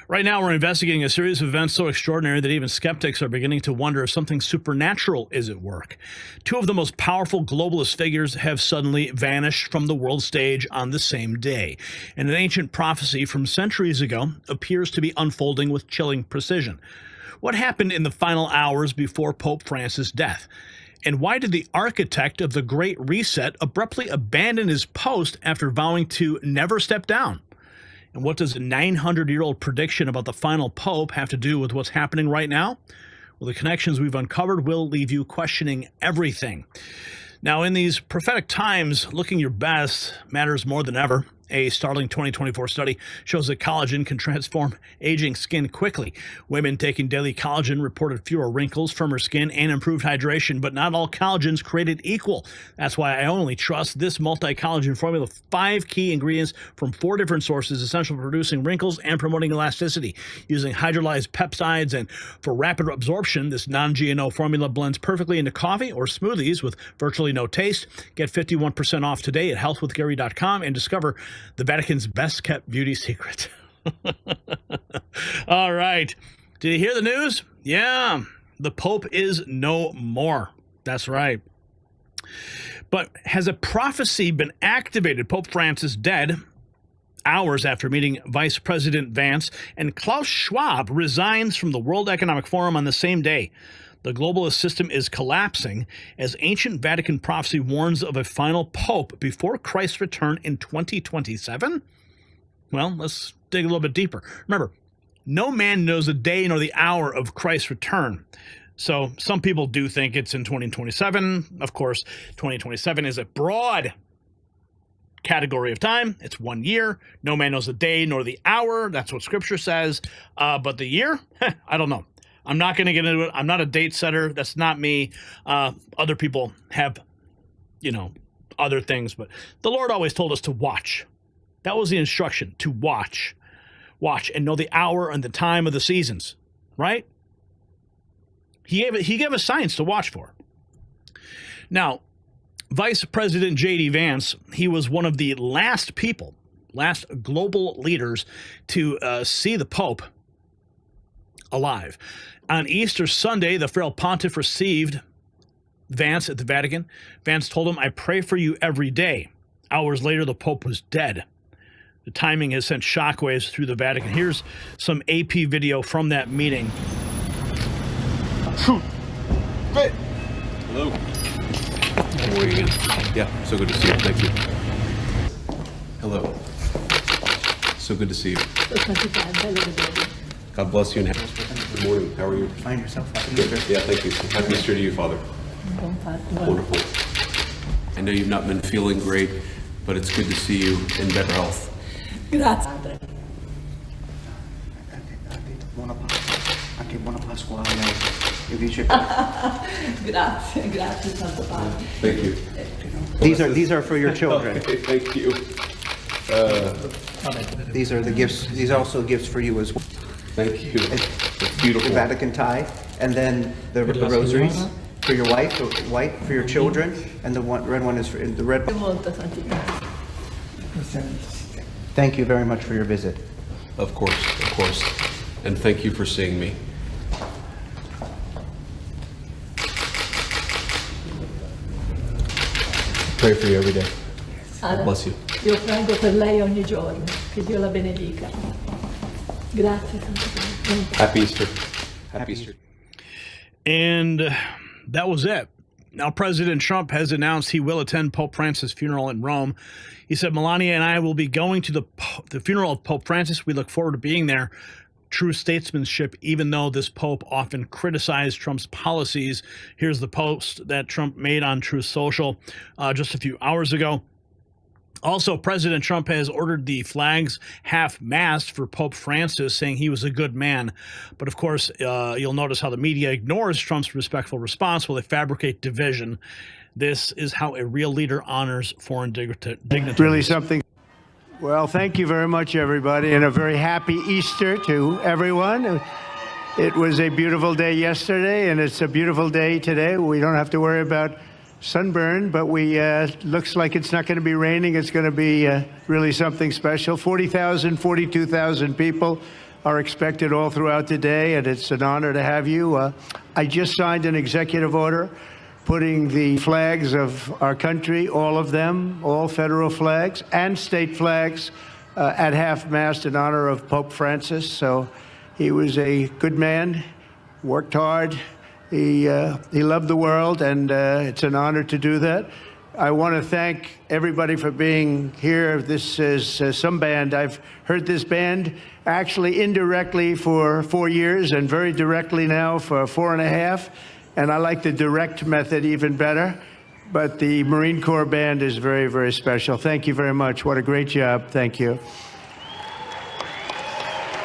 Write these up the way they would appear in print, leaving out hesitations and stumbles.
Right now, we're investigating a series of events so extraordinary that even skeptics are beginning to wonder if something supernatural is at work. Two of the most powerful globalist figures have suddenly vanished from the world stage on the same day, and an ancient prophecy from centuries ago appears to be unfolding with chilling precision. What happened in the final hours before Pope Francis' death? And why did the architect of the Great Reset abruptly abandon his post after vowing to never step down? And what does a 900-year-old prediction about the final pope have to do with what's happening right now? Well, the connections we've uncovered will leave you questioning everything. Now, in these prophetic times, looking your best matters more than ever. A startling 2024 study shows that collagen can transform aging skin quickly. Women taking daily collagen reported fewer wrinkles, firmer skin, and improved hydration, but not all collagen is created equal. That's why I only trust this multi-collagen formula with 5 key ingredients from 4 different sources, essential for reducing wrinkles and promoting elasticity. Using hydrolyzed peptides and for rapid absorption, this non-GNO formula blends perfectly into coffee or smoothies with virtually no taste. Get 51% off today at healthwithgary.com and discover the Vatican's best-kept beauty secret. All right. Did you hear the news? Yeah, the Pope is no more. That's right. But has a prophecy been activated? Pope Francis dead hours after meeting Vice President Vance, and Klaus Schwab resigns from the World Economic Forum on the same day. The globalist system is collapsing as ancient Vatican prophecy warns of a final pope before Christ's return in 2027? Well, let's dig a little bit deeper. Remember, no man knows the day nor the hour of Christ's return. So some people do think it's in 2027. Of course, 2027 is a broad category of time. It's 1 year. No man knows the day nor the hour. That's what Scripture says. But the year? I don't know. I'm not going to get into it. I'm not a date setter. That's not me. Other people have, other things. But the Lord always told us to watch. That was the instruction, to watch. Watch and know the hour and the time of the seasons, right? He gave us signs to watch for. Now, Vice President J.D. Vance, he was one of the last global leaders to see the Pope alive. On Easter Sunday, the frail pontiff received Vance at the Vatican. Vance told him, "I pray for you every day." Hours later, the Pope was dead. The timing has sent shockwaves through the Vatican. Here's some AP video from that meeting. Great. Hello. How are you? Yeah, so good to see you. Thank you. Hello. So good to see you. God bless you. And good morning. How are you? Find yourself. Happy Easter. Yeah, thank you. Happy Easter to you, Father. Wonderful. I know you've not been feeling great, but it's good to see you in better health. Grazie. Anche buona Pasqua a lei. Grazie Santo Padre. Thank you. These are for your children. Okay, thank you. These are the gifts. These are also gifts for you as well. Thank you. It's beautiful. The Vatican tie, and then the rosaries for your wife, the white for your children, and the red one is for the red. Thank you very much for your visit. Of course. And thank you for seeing me. Pray for you every day. God bless you. Io prego per lei ogni giorno, che Dio la benedica. Grazie Santo Padre. Happy Easter. Happy Easter. And that was it. Now, President Trump has announced he will attend Pope Francis' funeral in Rome. He said, "Melania and I will be going to the funeral of Pope Francis. We look forward to being there." True statesmanship, even though this Pope often criticized Trump's policies. Here's the post that Trump made on Truth Social just a few hours ago. Also, President Trump has ordered the flags half-mast for Pope Francis, saying he was a good man. But of course, you'll notice how the media ignores Trump's respectful response while they fabricate division. This is how a real leader honors foreign dignitaries. Really something. Well, thank you very much, everybody, and a very happy Easter to everyone. It was a beautiful day yesterday, and it's a beautiful day today. We don't have to worry about sunburn, but looks like it's not going to be raining. It's going to be really something special. 40,000, 42,000 people are expected all throughout the day, and it's an honor to have you. I just signed an executive order putting the flags of our country, all of them, all federal flags and state flags, at half-mast in honor of Pope Francis. So he was a good man, worked hard. He loved the world, and it's an honor to do that. I want to thank everybody for being here. This is some band. I've heard this band actually indirectly for 4 years and very directly now for 4.5. And I like the direct method even better. But the Marine Corps band is very, very special. Thank you very much. What a great job. Thank you.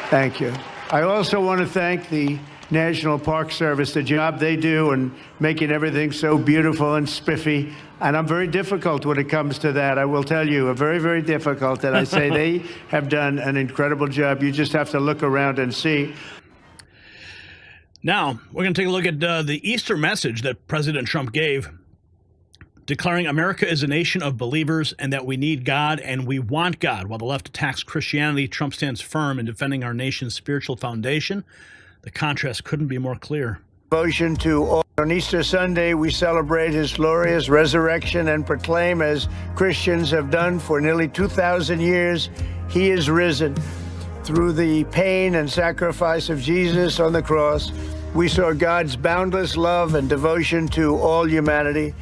Thank you. I also want to thank the National Park Service, the job they do in making everything so beautiful and spiffy. And I'm very difficult when it comes to that. I will tell you, very, very difficult. And I say they have done an incredible job. You just have to look around and see. Now, we're going to take a look at the Easter message that President Trump gave, declaring America is a nation of believers and that we need God and we want God. While the left attacks Christianity, Trump stands firm in defending our nation's spiritual foundation. The contrast couldn't be more clear. Devotion to all. On Easter Sunday, we celebrate his glorious resurrection and proclaim, as Christians have done for nearly 2,000 years, he is risen. Through the pain and sacrifice of Jesus on the cross, we saw God's boundless love and devotion to all humanity.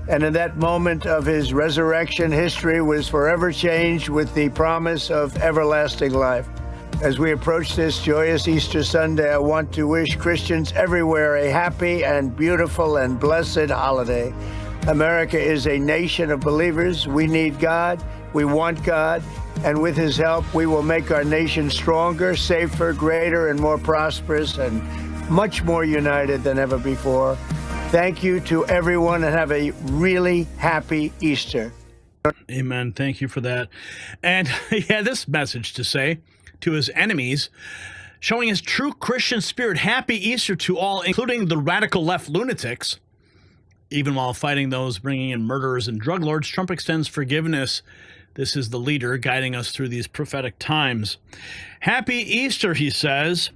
And in that moment of his resurrection, history was forever changed with the promise of everlasting life. As we approach this joyous Easter Sunday, I want to wish Christians everywhere a happy and beautiful and blessed holiday. America is a nation of believers. We need God. We want God. And with his help, we will make our nation stronger, safer, greater, and more prosperous, and much more united than ever before. Thank you to everyone, and have a really happy Easter. Amen. Thank you for that. And he had this message to say to his enemies, showing his true Christian spirit. Happy Easter to all, including the radical left lunatics. Even while fighting those bringing in murderers and drug lords, Trump extends forgiveness. This is the leader guiding us through these prophetic times. Happy Easter, he says,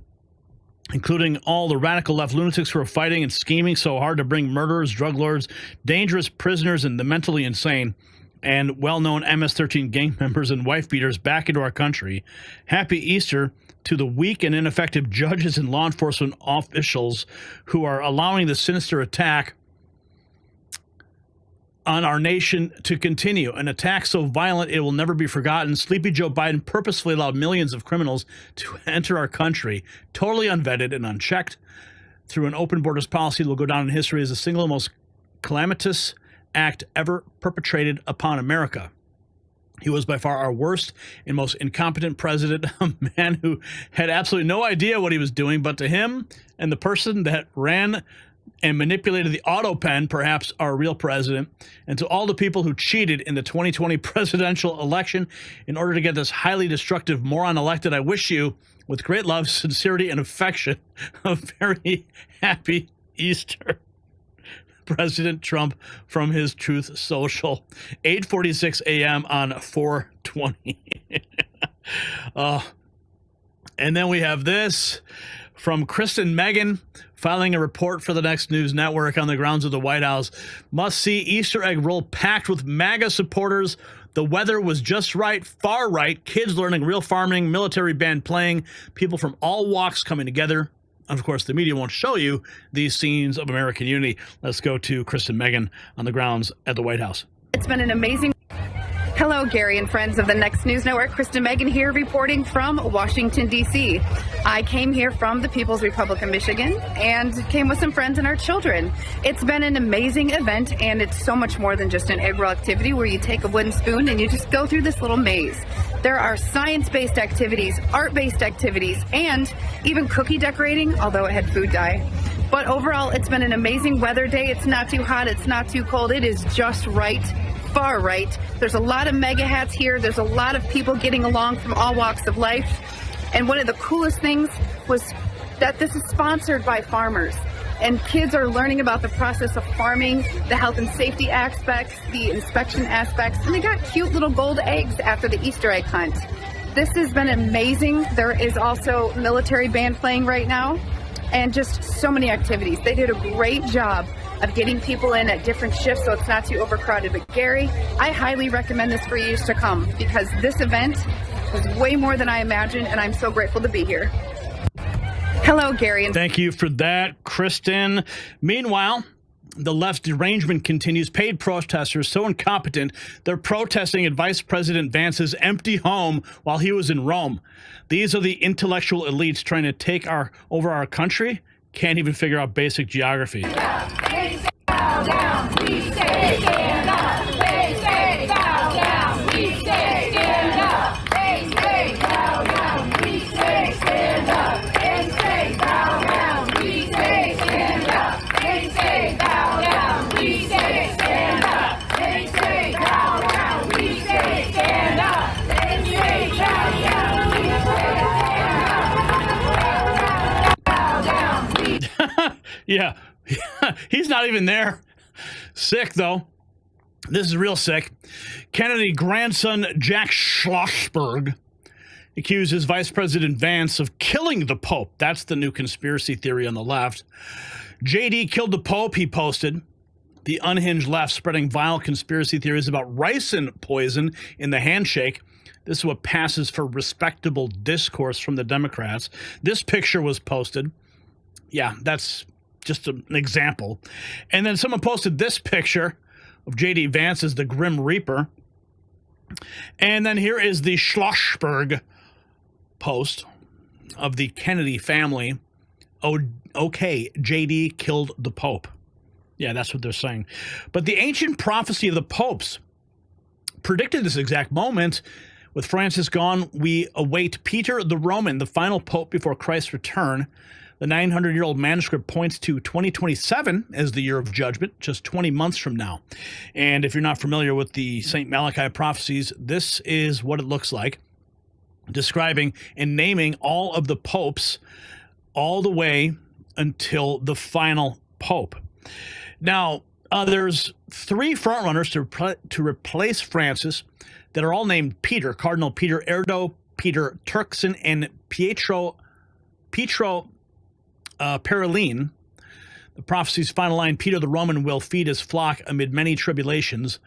including all the radical left lunatics who are fighting and scheming so hard to bring murderers, drug lords, dangerous prisoners, and the mentally insane, and well-known MS-13 gang members and wife beaters back into our country. Happy Easter to the weak and ineffective judges and law enforcement officials who are allowing the sinister attack on our nation to continue. An attack so violent it will never be forgotten. Sleepy Joe Biden purposefully allowed millions of criminals to enter our country, totally unvetted and unchecked, through an open borders policy that will go down in history as the single most calamitous act ever perpetrated upon America. He was by far our worst and most incompetent president, a man who had absolutely no idea what he was doing, but to him and the person that ran and manipulated the auto pen, perhaps our real president, and to all the people who cheated in the 2020 presidential election in order to get this highly destructive moron elected, I wish you, with great love, sincerity, and affection, a very happy Easter. President Trump from his Truth Social, 8:46 a.m. on 4/20. And then we have this from Kristen Meghan, filing a report for the Next News Network on the grounds of the White House. Must see Easter egg roll packed with MAGA supporters. The weather was just right, far right, kids learning real farming, military band playing, people from all walks coming together. And of course, the media won't show you these scenes of American unity. Let's go to Kristen Meghan on the grounds at the White House. It's been an amazing... Hello, Gary and friends of the Next News Network. Kristen Meghan here, reporting from Washington, D.C. I came here from the People's Republic of Michigan and came with some friends and our children. It's been an amazing event, and it's so much more than just an egg roll activity where you take a wooden spoon and you just go through this little maze. There are science-based activities, art-based activities, and even cookie decorating, although it had food dye. But overall, it's been an amazing weather day. It's not too hot, it's not too cold. It is just right. Far right. There's a lot of mega hats here. There's a lot of people getting along from all walks of life. And one of the coolest things was that this is sponsored by farmers. And kids are learning about the process of farming, the health and safety aspects, the inspection aspects, and they got cute little gold eggs after the Easter egg hunt. This has been amazing. There is also military band playing right now and just so many activities. They did a great job of getting people in at different shifts so it's not too overcrowded. But Gary, I highly recommend this for years to come because this event was way more than I imagined, and I'm so grateful to be here. Hello, Gary. Thank you for that, Kristen. Meanwhile, the left's derangement continues. Paid protesters so incompetent, they're protesting at Vice President Vance's empty home while he was in Rome. These are the intellectual elites trying to take over our country. Can't even figure out basic geography. Yeah, he's not even there. Sick, though. This is real sick. Kennedy grandson Jack Schlossberg accuses Vice President Vance of killing the Pope. That's the new conspiracy theory on the left. J.D. killed the Pope, he posted. The unhinged left spreading vile conspiracy theories about ricin poison in the handshake. This is what passes for respectable discourse from the Democrats. This picture was posted. Yeah, that's just an example. And then someone posted this picture of J.D. Vance as the Grim Reaper. And then here is the Schlossberg post of the Kennedy family. Oh, okay, J.D. killed the Pope. Yeah, that's what they're saying. But the ancient prophecy of the popes predicted this exact moment. With Francis gone, we await Peter the Roman, the final pope before Christ's return. The 900-year-old manuscript points to 2027 as the year of judgment, just 20 months from now. And if you're not familiar with the St. Malachi prophecies, this is what it looks like, describing and naming all of the popes all the way until the final pope. Now, there's three frontrunners to replace Francis that are all named Peter: Cardinal Peter Erdo, Peter Turkson, and Pietro Parolin. The prophecy's final line: Peter the Roman will feed his flock amid many tribulations.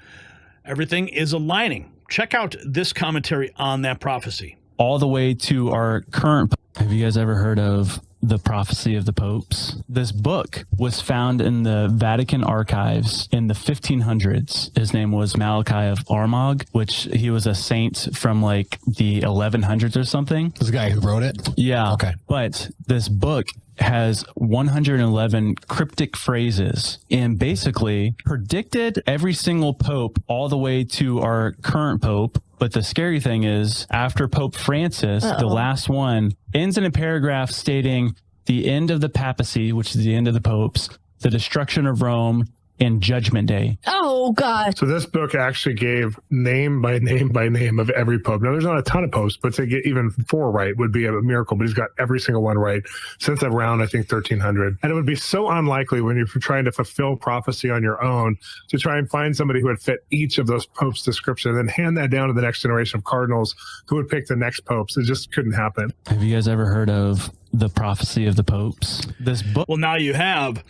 Everything is aligning. Check out this commentary on that prophecy. All the way to our current. Have you guys ever heard of the prophecy of the popes? This book was found in the Vatican archives in the 1500s. His name was Malachi of Armagh, which he was a saint from like the 1100s or something. This guy who wrote it? Yeah. Okay. But this book has 111 cryptic phrases and basically predicted every single pope all the way to our current pope. But the scary thing is, after Pope Francis, the last one, ends in a paragraph stating the end of the papacy, which is the end of the popes, the destruction of Rome, and Judgment Day. Oh, God. So this book actually gave name by name by name of every pope. Now, there's not a ton of popes, but to get even 4 right would be a miracle. But he's got every single one right since around, I think, 1300. And it would be so unlikely when you're trying to fulfill prophecy on your own to try and find somebody who would fit each of those popes' description and then hand that down to the next generation of cardinals who would pick the next popes. It just couldn't happen. Have you guys ever heard of the prophecy of the popes? This book. Well, now you have.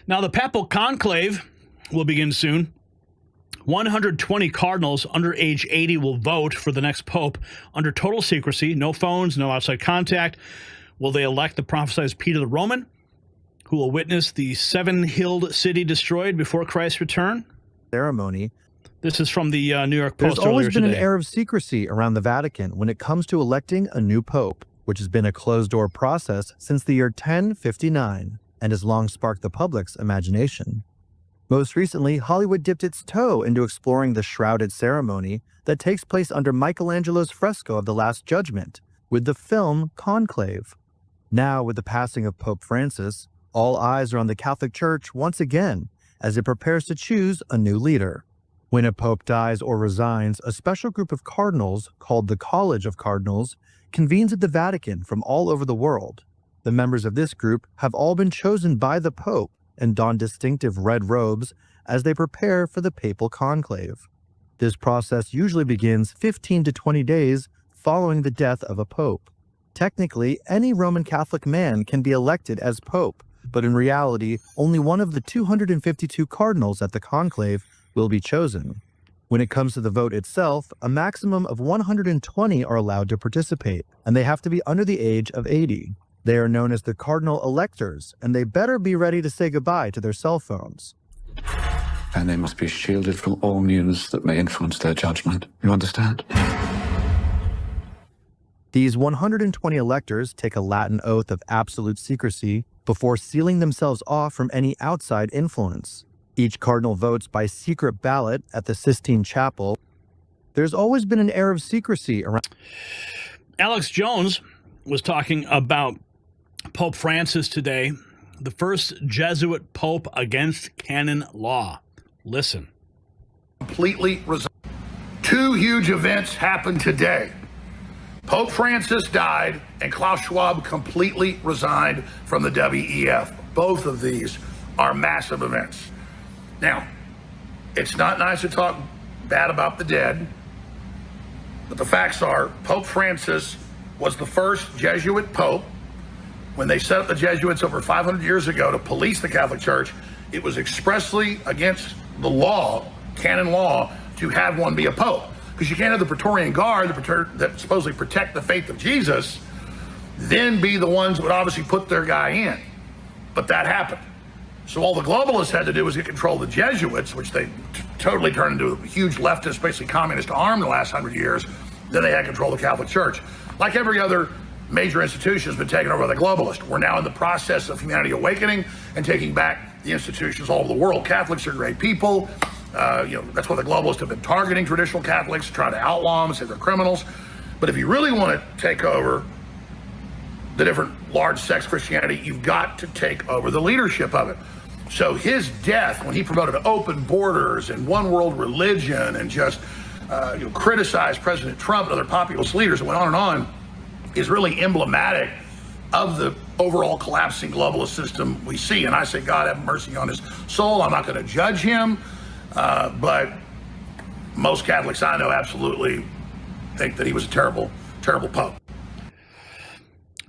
Now, the papal conclave will begin soon. 120 cardinals under age 80 will vote for the next pope under total secrecy, no phones, no outside contact. Will they elect the prophesied Peter the Roman, who will witness the 7-hilled city destroyed before Christ's return? Ceremony. This is from the New York Post. There's always been today. an air of secrecy around the Vatican when it comes to electing a new pope, which has been a closed-door process since the year 1059 and has long sparked the public's imagination. Most recently, Hollywood dipped its toe into exploring the shrouded ceremony that takes place under Michelangelo's fresco of the Last Judgment with the film Conclave. Now, with the passing of Pope Francis, all eyes are on the Catholic Church once again as it prepares to choose a new leader. When a pope dies or resigns, a special group of cardinals, called the College of Cardinals, convenes at the Vatican from all over the world. The members of this group have all been chosen by the Pope and don distinctive red robes as they prepare for the papal conclave. This process usually begins 15 to 20 days following the death of a pope. Technically, any Roman Catholic man can be elected as pope, but in reality, only one of the 252 cardinals at the conclave will be chosen. When it comes to the vote itself, a maximum of 120 are allowed to participate, and they have to be under the age of 80. They are known as the cardinal electors, and they better be ready to say goodbye to their cell phones. And they must be shielded from all news that may influence their judgment. You understand? These 120 electors take a Latin oath of absolute secrecy before sealing themselves off from any outside influence. Each cardinal votes by secret ballot at the Sistine Chapel. There's always been an air of secrecy around. Alex Jones was talking about Pope Francis today, the first Jesuit pope against canon law. Listen. Completely resigned. Two huge events happened today. Pope Francis died, and Klaus Schwab completely resigned from the WEF. Both of these are massive events. Now, it's not nice to talk bad about the dead, but the facts are Pope Francis was the first Jesuit pope. When they set up the Jesuits over 500 years ago to police the Catholic Church, it was expressly against the law, canon law, to have one be a pope. Because you can't have the Praetorian Guard that supposedly protect the faith of Jesus, then be the ones that would obviously put their guy in. But that happened. So all the globalists had to do was get control of the Jesuits, which they totally turned into a huge leftist, basically communist arm in the last 100 years. Then they had control of the Catholic Church. Like every other major institution has been taken over by the globalists. We're now in the process of humanity awakening and taking back the institutions all over the world. Catholics are great people. That's why the globalists have been targeting traditional Catholics, trying to outlaw them, say they're criminals. But if you really want to take over the different large sects of Christianity, you've got to take over the leadership of it. So his death, when he promoted open borders and one world religion and just criticized President Trump and other populist leaders and went on, is really emblematic of the overall collapsing globalist system we see. And I say, God have mercy on his soul. I'm not going to judge him. But most Catholics I know absolutely think that he was a terrible, terrible pope.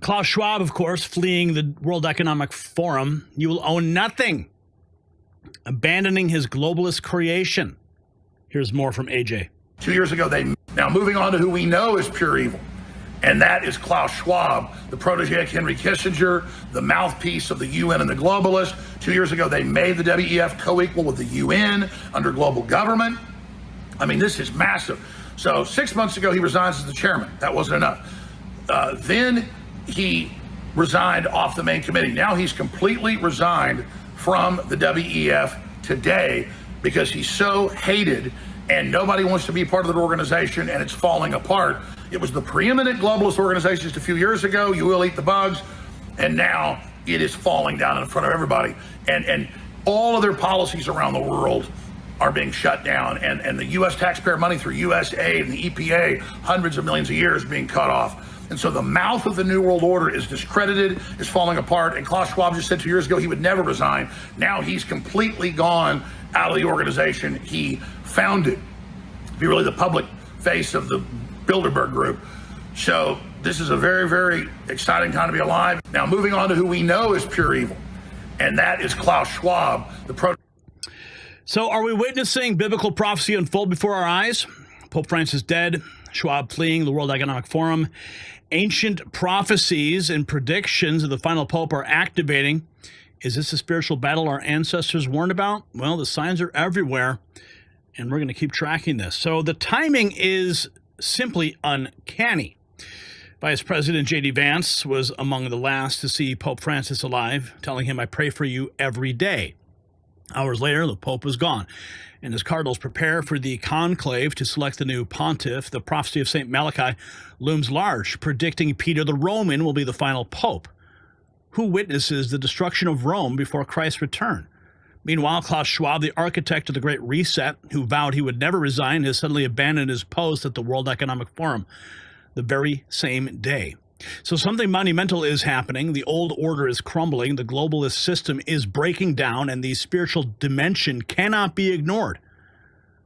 Klaus Schwab, of course, fleeing the World Economic Forum. You will own nothing. Abandoning his globalist creation. Here's more from AJ. 2 years ago, now moving on to who we know is pure evil. And that is Klaus Schwab, the protege of Henry Kissinger, the mouthpiece of the UN and the globalists. 2 years ago, they made the WEF co-equal with the UN under global government. I mean, this is massive. So 6 months ago, he resigns as the chairman. That wasn't enough. Then he resigned off the main committee. Now he's completely resigned from the WEF today because he's so hated and nobody wants to be part of the organization and it's falling apart. It was the preeminent globalist organization just a few years ago. You will eat the bugs. And now it is falling down in front of everybody. And all of their policies around the world are being shut down. And the U.S. taxpayer money through USAID and the EPA, hundreds of millions a year, is being cut off. And so the mouth of the New World Order is discredited, is falling apart. And Klaus Schwab just said 2 years ago he would never resign. Now he's completely gone out of the organization he founded. Be really the public face of the Bilderberg Group. So this is a very, very exciting time to be alive. Now moving on to who we know is pure evil. And that is Klaus Schwab, So are we witnessing biblical prophecy unfold before our eyes? Pope Francis dead, Schwab fleeing the World Economic Forum. Ancient prophecies and predictions of the final pope are activating. Is this a spiritual battle our ancestors warned about? Well, the signs are everywhere, and we're going to keep tracking this. So the timing is simply uncanny. Vice President J.D. Vance was among the last to see Pope Francis alive, telling him, "I pray for you every day." Hours later, the Pope was gone. And as cardinals prepare for the Conclave to select the new pontiff, the prophecy of St. Malachi looms large, predicting Peter the Roman will be the final pope. Who witnesses the destruction of Rome before Christ's return? Meanwhile, Klaus Schwab, the architect of the Great Reset, who vowed he would never resign, has suddenly abandoned his post at the World Economic Forum the very same day. So something monumental is happening. The old order is crumbling. The globalist system is breaking down, and the spiritual dimension cannot be ignored.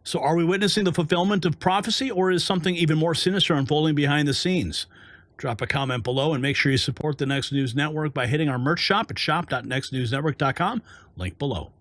So are we witnessing the fulfillment of prophecy, or is something even more sinister unfolding behind the scenes? Drop a comment below and make sure you support the Next News Network by hitting our merch shop at shop.nextnewsnetwork.com. Link below.